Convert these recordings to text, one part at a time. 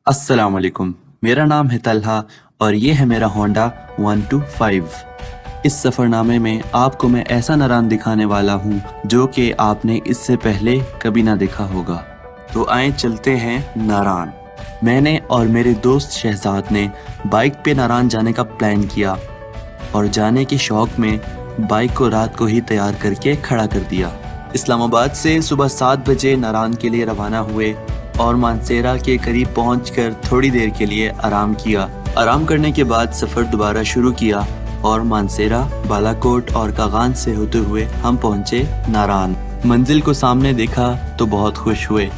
अस्सलाम वालेकुम। मेरा नाम है तलहा और ये है मेरा होंडा 125। इस सफ़रनामे में आपको मैं ऐसा नारान दिखाने वाला हूँ जो कि आपने इससे पहले कभी ना देखा होगा। तो आए चलते हैं नारान। मैंने और मेरे दोस्त शहजाद ने बाइक पे नारान जाने का प्लान किया और जाने के शौक में बाइक को रात को ही तैयार करके खड़ा कर दिया। इस्लामाबाद से सुबह 7 बजे नारान के लिए रवाना हुए और मानसेरा के करीब पहुंचकर थोड़ी देर के लिए आराम किया। आराम करने के बाद सफ़र दोबारा शुरू किया और मानसेरा, बालाकोट और कागान से होते हुए हम पहुंचे नारान। मंजिल को सामने देखा तो बहुत खुश हुए,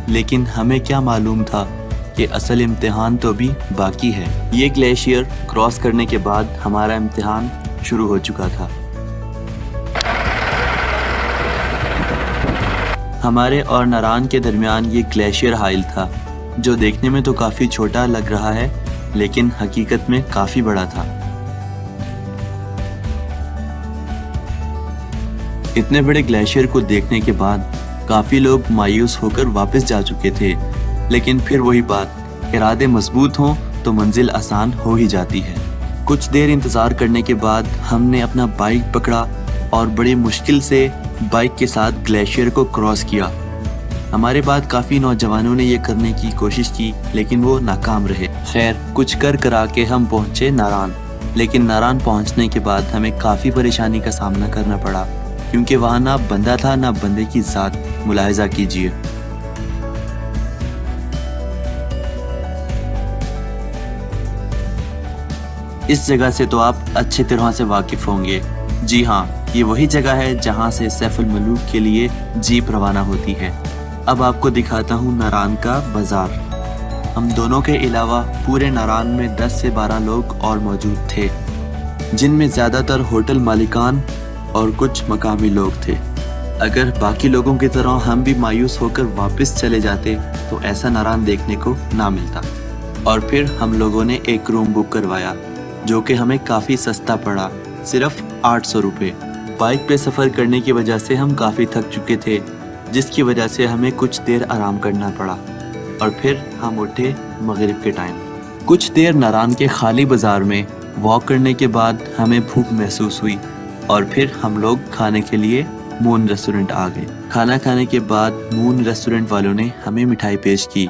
लेकिन हमें क्या मालूम था कि असल इम्तिहान तो अभी बाकी है। ये ग्लेशियर क्रॉस करने के बाद हमारा इम्तिहान शुरू हो चुका था। हमारे और नारान के दरमियान ये ग्लेशियर हाइल था, जो देखने में तो काफ़ी छोटा लग रहा है लेकिन हकीकत में काफ़ी बड़ा था। इतने बड़े ग्लेशियर को देखने के बाद काफ़ी लोग मायूस होकर वापस जा चुके थे, लेकिन फिर वही बात, इरादे मजबूत हों तो मंजिल आसान हो ही जाती है। कुछ देर इंतज़ार करने के बाद हमने अपना बाइक पकड़ा और बड़ी मुश्किल से बाइक के साथ ग्लेशियर को क्रॉस किया। हमारे बाद काफ़ी नौजवानों ने ये करने की कोशिश की, लेकिन वो नाकाम रहे। खैर, कुछ कर करा के हम पहुँचे नारान, लेकिन नारान पहुँचने के बाद हमें काफ़ी परेशानी का सामना करना पड़ा, क्योंकि वहाँ ना बंदा था ना बंदे की ज़ात। मुलाहिजा कीजिए। इस जगह से तो आप अच्छी तरह से वाकिफ होंगे। जी हाँ, ये वही जगह है जहाँ से सैफुल मलूक के लिए जीप रवाना होती है। अब आपको दिखाता हूँ नारान का बाजार। हम दोनों के अलावा पूरे नारान में 10 से 12 लोग और मौजूद थे, जिनमें ज़्यादातर होटल मालिकान और कुछ मकामी लोग थे। अगर बाकी लोगों की तरह हम भी मायूस होकर वापस चले जाते तो ऐसा नारान देखने को ना मिलता। और फिर हम लोगों ने एक रूम बुक करवाया, जो कि हमें काफ़ी सस्ता पड़ा, सिर्फ 800 रुपये। बाइक पे सफ़र करने की वजह से हम काफ़ी थक चुके थे, जिसकी वजह से हमें कुछ देर आराम करना पड़ा और फिर हम उठे मगरिब के टाइम। कुछ देर नारान के खाली बाज़ार में वॉक करने के बाद हमें भूख महसूस हुई और फिर हम लोग खाने के लिए मून रेस्टोरेंट आ गए। खाना खाने के बाद मून रेस्टोरेंट वालों ने हमें मिठाई पेश की।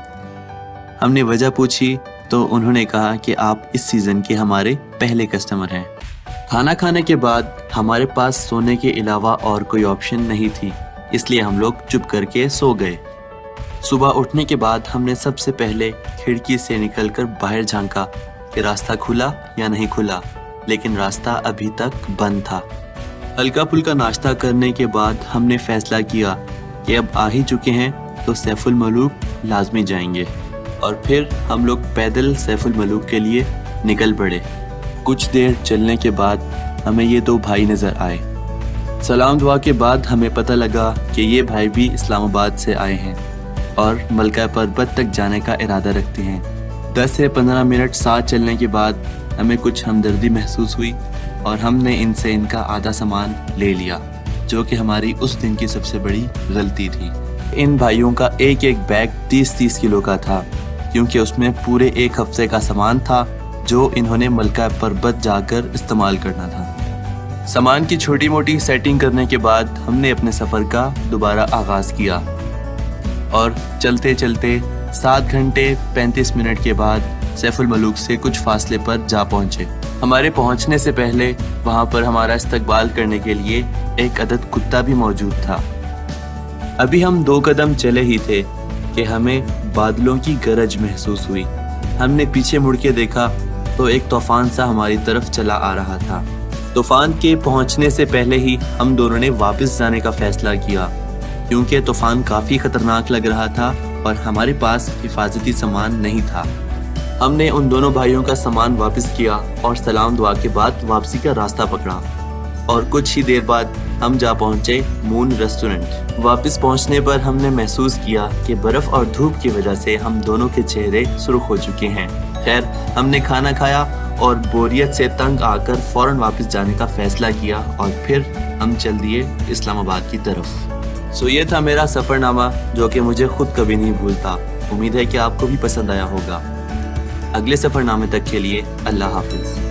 हमने वजह पूछी तो उन्होंने कहा कि आप इस सीज़न के हमारे पहले कस्टमर हैं। खाना खाने के बाद हमारे पास सोने के अलावा और कोई ऑप्शन नहीं थी, इसलिए हम लोग चुप करके सो गए। सुबह उठने के बाद हमने सबसे पहले खिड़की से निकलकर बाहर झांका कि रास्ता खुला या नहीं खुला, लेकिन रास्ता अभी तक बंद था। हल्का फुल्का नाश्ता करने के बाद हमने फैसला किया कि अब आ ही चुके हैं तो सैफुल मलूक लाजमी जाएंगे, और फिर हम लोग पैदल सैफुल मलूक के लिए निकल पड़े। कुछ देर चलने के बाद हमें ये 2 भाई नज़र आए। सलाम दुआ के बाद हमें पता लगा कि ये भाई भी इस्लामाबाद से आए हैं और मलका पर्बत तक जाने का इरादा रखते हैं। 10 से 15 मिनट साथ चलने के बाद हमें कुछ हमदर्दी महसूस हुई और हमने इनसे इनका आधा सामान ले लिया, जो कि हमारी उस दिन की सबसे बड़ी गलती थी। इन भाइयों का एक एक बैग 30-30 किलो का था, क्योंकि उसमें पूरे 1 हफ्ते का सामान था जो इन्होंने मलका पर्बत जाकर इस्तेमाल करना था। सामान की छोटी मोटी सेटिंग करने के बाद हमने अपने सफ़र का दोबारा आगाज़ किया और चलते चलते 7 घंटे 35 मिनट के बाद सैफुल मलूक से कुछ फासले पर जा पहुँचे। हमारे पहुँचने से पहले वहाँ पर हमारा इस्तकबाल करने के लिए एक अदद कुत्ता भी मौजूद था। अभी हम 2 कदम चले ही थे कि हमें बादलों की गरज महसूस हुई। हमने पीछे मुड़ के देखा तो एक तूफान सा हमारी तरफ चला आ रहा था। तूफान के पहुंचने से पहले ही हम दोनों ने वापस जाने का फैसला किया, क्योंकि तूफान काफ़ी ख़तरनाक लग रहा था और हमारे पास हिफाजती सामान नहीं था। हमने उन दोनों भाइयों का सामान वापस किया और सलाम दुआ के बाद वापसी का रास्ता पकड़ा और कुछ ही देर बाद हम जा पहुंचे मून रेस्टोरेंट। वापस पहुंचने पर हमने महसूस किया कि बर्फ़ और धूप की वजह से हम दोनों के चेहरे सुर्ख हो चुके हैं। खैर, हमने खाना खाया और बोरियत से तंग आकर फ़ौरन वापस जाने का फ़ैसला किया और फिर हम चल दिए इस्लामाबाद की तरफ। सो ये था मेरा सफ़रनामा, जो कि मुझे खुद कभी नहीं भूलता। امید ہے کہ آپ کو بھی پسند آیا ہوگا۔ اگلے سفر نامے تک کے لیے اللہ حافظ۔